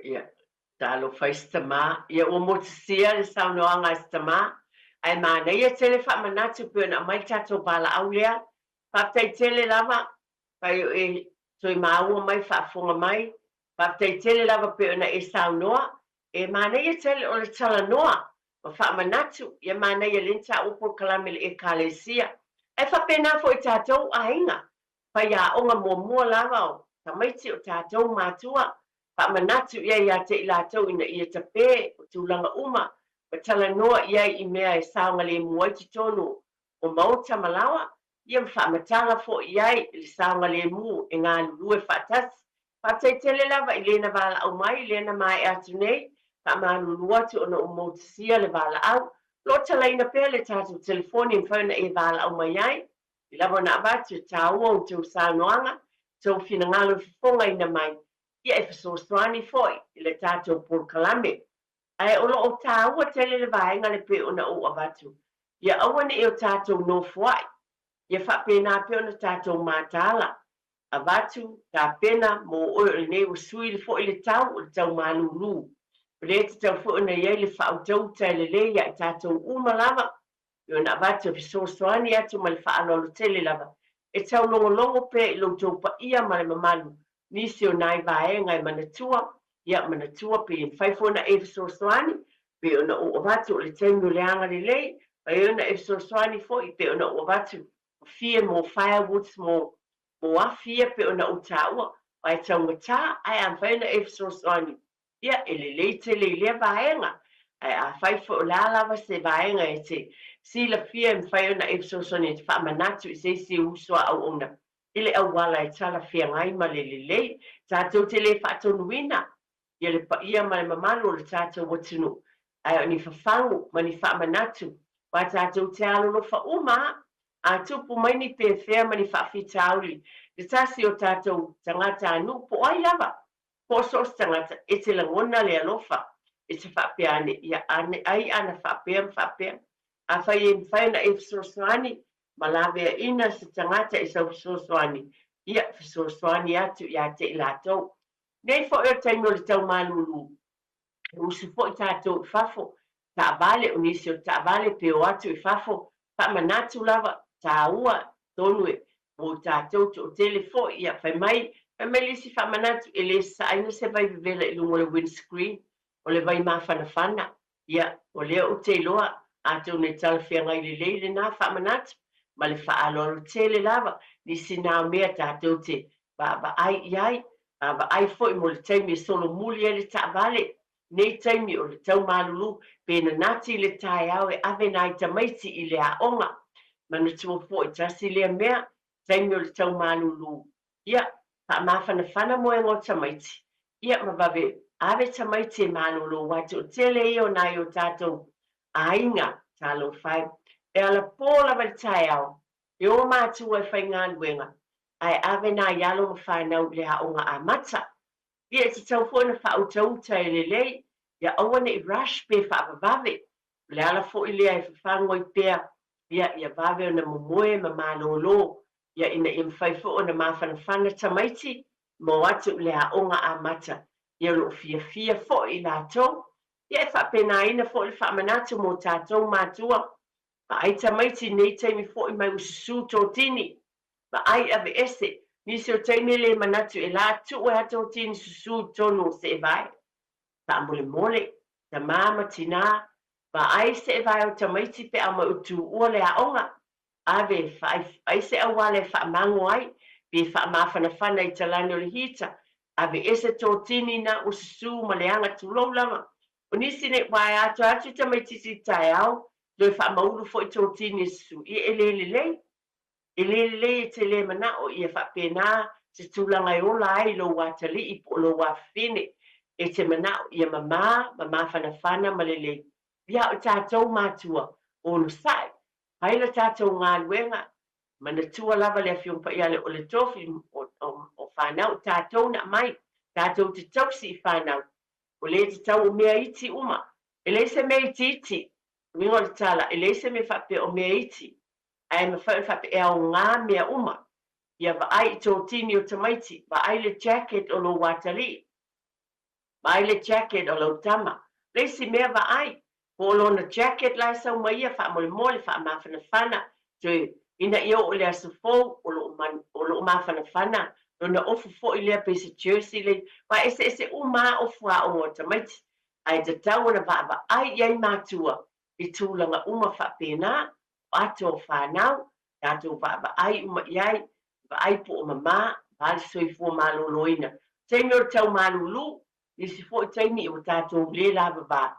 Ia, talo whaistama. Ia o motisia le saunoanga istama. Ai mana ia tele whamanatu pio na mai tātou bala au lea. Whaptai tele lava. Pai e toi maua mai whaafonga mai. Whaptai tele lava pio na e saunoa. E mana ia tele o le tala noa. Ma whaamanatu. Ia mana ia linta upo kalamele e kalesia. E whapena fo I tātou a inga. Pai a onga mua lava o. Tamaiti o tātou mātua. Whaamanatu ia te I lātou ina ia te pē o tūlanga uma. Pa tala noa ia I mea e saonga le muaiti tonu o mauta malawa. Ia mwhaamatanga fo ia le saonga le mu e ngā lulue whaatasi. Whaatai tele lava I lena wala au mai, lena mai atu nei. Whaamālulua tu ona o mautisia le wala au. Lo tala ina pē le tātou telefoni mwhauna e wala au mai ai. I lava na abatu tāua o tau saunoanga. Tau whina ngalo fifonga ina mai. Ia e whasosoani foi I le tātou por kalame. Ai olo o tāua tele le vaenga le pe ona o abatu. Ia awane e o tātou no fuai. Ia whapena pe ona tātou mātala. Abatu, tā pena, mo oe le nei o sui le foi le tau malulu. Pele te tau foi ona iei le whautau tai le leia I tātou umalava. Ia na abatu whasosoani atu ma le whaalolo tele lava. E tau longo pe I lo tau pa ia ma le mamalu. Nisi o nai vaenga I manatua, ia manatua pe whaifona e whasosoani, pe ona o watu o le tenu leanga le lei, pe ona e whasosoani fo I pe ona o watu. Fia mo firewoods mo afia pe ona o taua, ai taunga tā, ai am whaina e whasosoani. Ia e le lei te le lea vaenga, ai a whaifo o lalawa se vaenga e te, si la fia mwhaiona e whasosoani e te whaamanatu I se usua au ona. Ile awala e tala fia ngai ma le lei, tātou te le whaatonuina, ia le pa ia ma le mamalo le tātou watunu, ai o ni whawhangu ma ni whaamanatu, wa tātou te alolo whauma, a tupu mai ni pēwhea ma ni whaafitauli, le tasi o tātou tangata anu, po ai lava, po sos tangata, e te langona le alofa, e te whaapeane, ia ane ai ana whaapea, a whai e mwhaina e whasosoani, Malawe ina se tangata I sau whasosoani. Ia whasosoani atu ia te I lātou. Nei fo eo taino le tau malulu. Usu fo I tātou I whafo. Ta vale unisi o ta vale peo atu I whafo. Pa manatu lava ta ua tonue. O tātou o telefo ia whai mai lisi wha manatu e le saina se vai vivela I lungo le windscreen. O le vai mawhanawhana. Ia o lea o te loa. Atou ne talawhia ngai le leile nā wha manatu. Ma le whaalolo tele lava, nisi nā mea tātou te, ba ai iai, ba ai foi mo le taimi e solo muli e le taavale, nei taimi o le tau malulu, pēna nati le tae au e ave nai tamaiti I le aonga, ma na tua foi tasi lea mea, taimi o le tau malulu. Ia, pa mawhanawhana mo e ngō tamaiti. Ia, ma babe, ave tamaiti e malulu, watu o tele I o nai o tātou, ainga, tālo whai, e ala pōla wale tae au, e o mātua e whai ngā luenga, ai ave nā ialo ma whanau le haonga a mata. Ia te tau fōna whautauta e le lei, ia awane I rush pe whaavavave, le ala fo I lea e whawhango I pēr, ia vave o na momoe ma mālolo, ia ina I mwhai fo o na mawhanawhana tamaiti, mo atu le haonga a mata, ia lo fia fo I lātou, ia e whapena ina fo I whaamanatu mo tātou mātua, ma ai tamaiti nei taimi fo I mai ususu tō tini. Ma ai ave ese, nisi o taimi le manatu e la tu e hato tini susu tonu se e vai. Ta mole, ta mama tina, ma ai se e vai o tamaiti pe ama utu ua le aonga. Ave ai se awale wha mango ai, pe wha mawhanawhana I talani o le hita. Ave ese tō tini na ususu ma le anga tulou lama. O nisi ne wai atu tamaiti si tai au, Loi wha mauru fo I tō tini su. I e le te le mana o I e wha pēnā te tūlanga I ola ai lo watali I po lo wafine. E te mana o I e ma whanawhana ma le le. Ia o tātou mātua o no sai. Haila tātou ngā luenga. Mana tua lava le whiumpa I ale o le tofi o whanau. Tātou na mai. Tātou te tausi I whanau. O le te tau o mea iti uma. E le se mea iti. Wingo le tala, elese me whape o mea iti. Ai me whape e au ngā mea uma. Ia wa ai tō tini o tamaiti, wa ai le jacket o lo watali. Wa ai le jacket o lo tama. Lesi mea wa ai, ko lo na jacket lai sau maia wha mole mole wha mawhana whana. Tui, ina ia o le asu fōu o lo mawhana whana. Lo na ofu fo i lea pese jersey le. Wa ese uma ofu a o tamaiti. Ai te tau na wa ai iai mātua. I tūlanga uma whapena, ato whanau, tato wa ai uma iai, wa ai po o mama, vale soi fua maloloina. Teimi o tau malulu, nisi fo i teimi o tato le lava ba.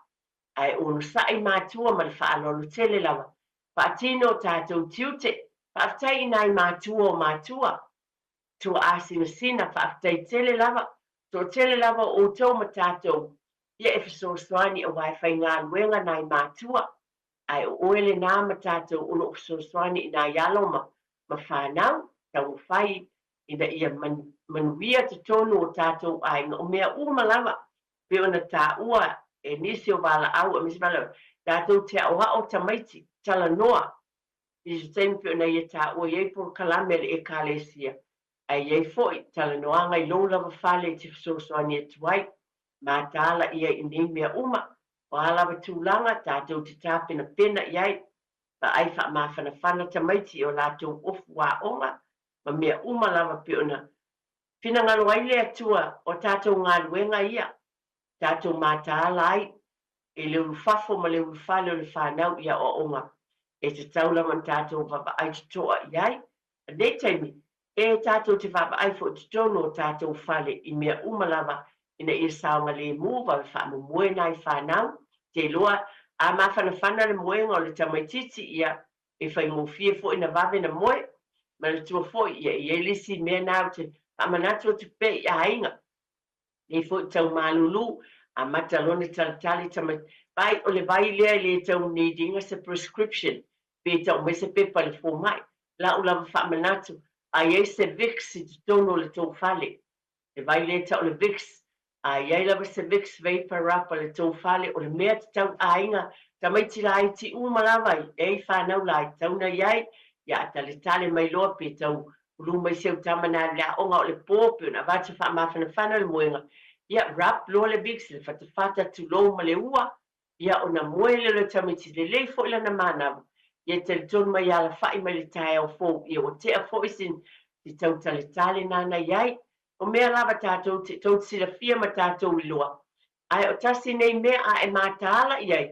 Ai ono sai mātua ma le whaalolo tele lava. Whaatino tato tiute, whaatai nai mātua o mātua. Tua asina sina whaatai tele lava. To tele lava o tau ma tato. Ia e whasoswani a waiwhai ngā luenga nai mātua. Ai o oele nā ma tātou uno whasoswani i nā yalo ma whanau, tau whai, ina ia manuia te tonu o tātou ai ngā o mea umalawa. Pe ona tā ua e nisi o wala au a misi wala, tātou te aua o tamaiti, tala noa. I se temi pe ona ia tā ua iei por kalamere e kālesia. Ai iei foi, tala noa ngai lolawa whale te whasoswani e tuai. Ma tala ia i nei mea uma, o alawa tūlanga tātou te tāpena pena iai, pa ai wha mawhana whana tamaiti o lātou ofu wā onga, ma mea uma lawa pe ona. Whina ngalo ai lea tua o tātou ngā luenga ia, tātou mā tāla ai, e leu fafo ma leu whale o le whanau ia o onga. E te taulaman tātou wapa ai te toa iai, a nei taimi, e tātou te wapa ai fo te tono o tātou whale i mea uma lawa, ina ia saonga le muwa wha mo moe nai whanau, te loa a mawhana whana le moenga o le tamaititi ia e whai mo fie fo ina wawe na moe, ma le tua fo ia i elisi mea nao te amanatu o te pe i a inga. E fo i tau malulu, a matalone talatali tamait, bai o le vai lea le tau needing as a prescription, pe tau mese pepa le fo mai, la ulawa wha amanatu, a ie se vix i tono le tau whale, le vai le tau le vix, a iai lawa se vix vapor rub le tau whale o le mea te tau ainga tamaiti la ai ti uma lawai e whanau la ai tau na iai ia tale tale mai loa pe tau ulu mai seu tamana la onga o le pōpio na vata wha mawhana whana le moenga ia rub loa le vix le whata tu lo ma le ua ia o na moe le tamaiti le lei fo ila na manawa ia tele tonu mai ala whai mai le tae au fō ia o te a fo isin ti tau tale tale nana iai o mea lava tātou te tau sila fia ma tātou i loa. Ai o tasi nei mea a e mātaala iai.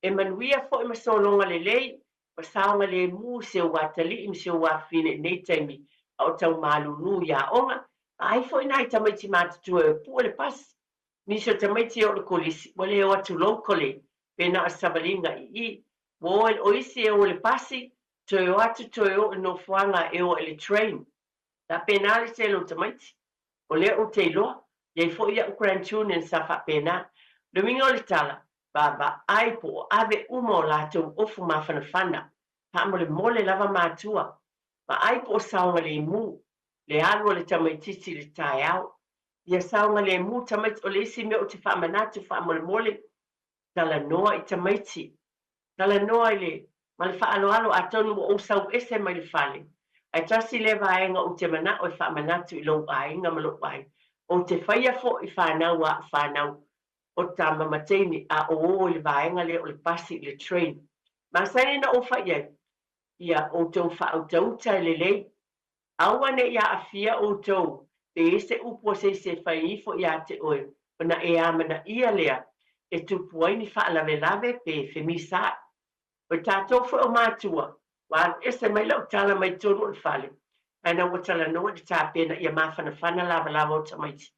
E manuia fo i masolonga le lei, ma saonga le mū se o watali im se o wafine nei taimi a o tau malunu ia onga. Ai fo i nai tamaiti mātatua e pua le pas. Niso tamaiti o le kolisi, wale o atu lokole, pena a savalinga i. Woen o isi e o le pasi, toi o atu toi o no fuanga e o le train. Ta pena le se lo tamaiti. O le o te loa, iei fo ia o grandchildren sa wha pena. Le winga o le tala, ba ai po o ave uma o lātou ofu mawhana whana. Pa mo le mole lava mātua. Ba ai po o saonga le mū, le alu o le tamaititi le tae au. Ia saonga le mū tamaiti o le isi me o te whamanatu wha mo le mole. Tala noa i tamaiti. Tala noa i le, ma le wha alo a tonu o sau ese mai le whale. Ai tasi le vaenga o te mana o whamanatu i lau ainga ma lau ai. O te whaia fo i whanau a whanau. O ta mamateini a o le vaenga le o le pasi le train. Ma sane na o whaia. Ia o tau wha o tau tai le lei. Awane ia a fia o tau. Pe ese upo se whai fo ia te oe. Ona e amana ia lea. E tupuai ni wha lave lave pe femisa. O tātou fo o mātua. Wan ese mai lau tala mai tonu o whale. Ana o tala noa di tāpena ia mawhana whana lava o tamaiti.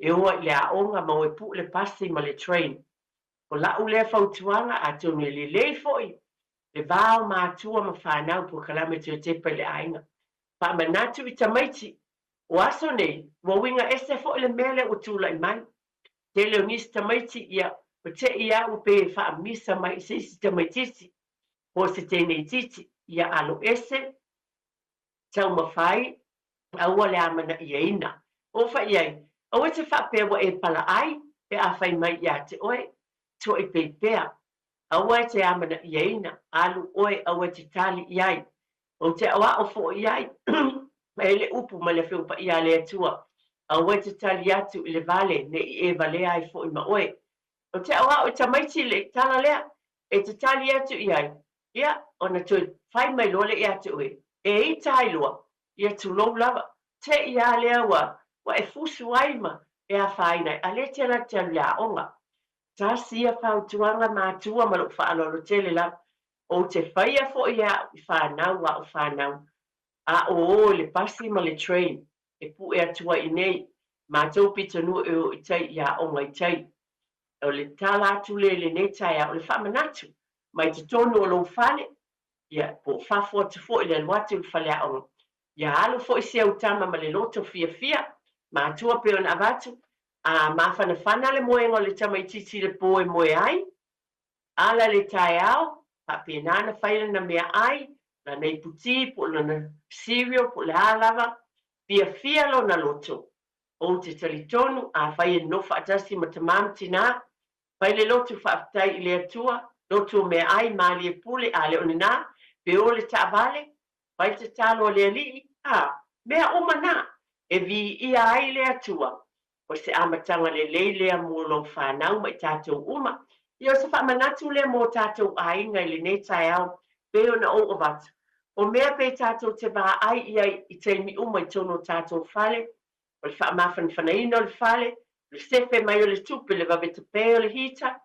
E oa i lea onga ma o e pu le pasi ma le train. O lau lea whautuanga a tonu le lei foi. Le vāo mātua ma whanau po kalamete o Tepa le ainga. Pa manatu i tamaiti. O aso nei, wa winga ese foi le mele o tula i mai. Te leo nisi tamaiti ia, o te ia upe wha misa mai sisi tamaitisi. O se tēnei titi. Ia alo ese, tau mawhai, aua le amana ia ina. O wha iai, au e te whapewa e pala ai, pe a whai mai ia te oe, to i pei pea. aua te amana ieina alu oe aua te tali iai o te awa o fo iai e le upu ma le whiupa ia le atua aua te tali atu i le vale ne i e vale ai fo i ma oe o te awa o te maiti le tala lea e te tali atu iai ia ona tui whai mai lole i atu e i tailua ia tu lou lava te ia lea wa e fusu aima e a whainai a le te la te alia onga tasia fautuanga matua ma lo whaalolo tele la o te whaia fo ia i whanau wa o whanau a o le pasi ma le train e pu e atua i nei mātou pitanu e o i tai ia onga i tai o le tala atu le nei tai a o le whamanatu mai te tonu o lo whale ia po whafo atu fo i le luatu le whale a onga ia alu fo i se utama ma le loto fia fia mātua pe ona avatu a mawhanawhana le moenga le tamaititi le poe moe ai, ala le tae au, papenana whaina na mea ai, la nei puti, po na cereal, po le alava, fia lo na loto. O te talitonu, a whaia nofa atasi ma tamam tina, whai le loto whaafitai i le atua, loto mea ai, maali e pule, a le onina, pe o le taavale, whai te talo le ali, mea omana, e vi ia ai le atua, o se amatanga le leilea mo lo whanau mai tātou uma. Ia se whamanatu le mo tātou ainga i le nei tai au, peo na o watu. O mea pe tātou te wā ai iai i teimi uma i tono tātou whale, o le whaamawhan whanaina o le whale, le sefe mai o le tupe le wawe te peo le hita,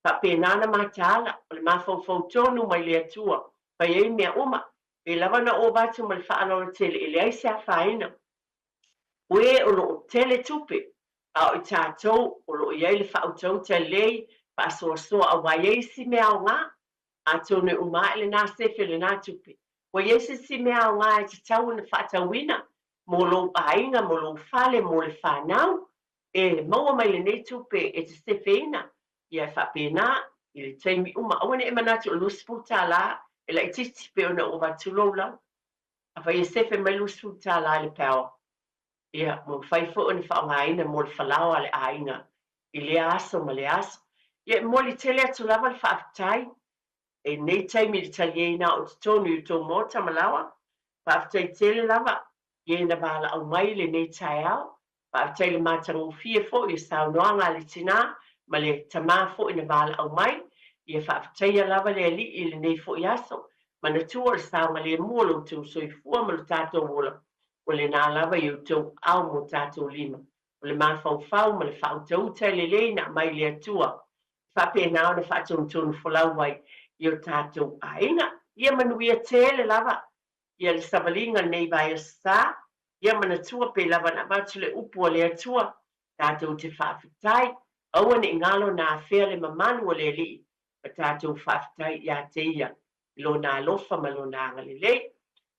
pa pe nana mātala, o le mawhau tonu mai le atua, pa iei mea uma, pe lawana o watu ma le whaanora tele e le aise a whaina. Ue o lo tele tupe, a o tātou o lo iai le whautau te lei pa soa a waiei si mea o ngā a tōne umai le nā sefe le nā tupe. Waiei si mea o ngā e te tau na whaatawina mo lo ainga, mo lo whale, mo le whanau e maua mai le nei tupe e te sefe ina i a whapena i le teimi uma. Awane e manatu o luspu tā la e la i titi pe ona o watulou lau. A whai e sefe mai luspu tā la le pēo. Ia, mo whai fo ni whaongaina mo le whalawa le ainga. I le aso ma le aso. Ia, mo li tele atu lava le whaafitai. E nei taimi le talieina o te tonu i tō mōta malawa. Whaafitai tele lava. Ia na wala au mai le nei tai au. Whaafitai le mātangu fia fo i saunoanga le tina. Ma le tamā fo i na wala au mai. Ia whaafitai a lava le ali i le nei fo i aso. Ma na tua le saunga le mua lo tu so i fua ma lo tātou wola. O le nā lava i tau au mo tātou lima. O le mawhau ma le whautau tai le leina mai le atua. Whapena o na whaatau tonu whalau wai i o tātou ainga. Ia manuia tele lava. Ia le savalinga nei vai a sa. Ia manatua pe lava na watu le upu o le atua. Tātou te whaafitai. Aua ne ngalo na awhea le mamanu o le li. Pa tātou whaafitai ia te ia. Lo nā lofa ma lo nā ngalilei.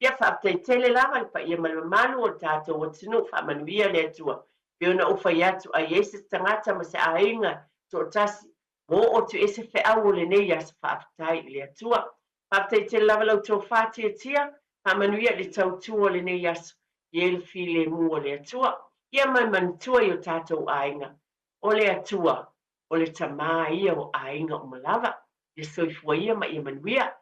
Ia whaafitai tele lava pa ia malamanu o tātou o tinu whaamanuia le atua. Peo na ufa iatu a Iesus tangata ma se ainga tō tasi. Mo o tu ese wheau o le nei asa whaafitai le atua. Whaafitai tele lava lau tō whātia tia. Whaamanuia le tautua o le nei asa. Ie le file mu o le atua. Ia mai manutua i o tātou ainga. O le atua. O le tamā ia o ainga o malava. Ia soifua ia ma ia manuia.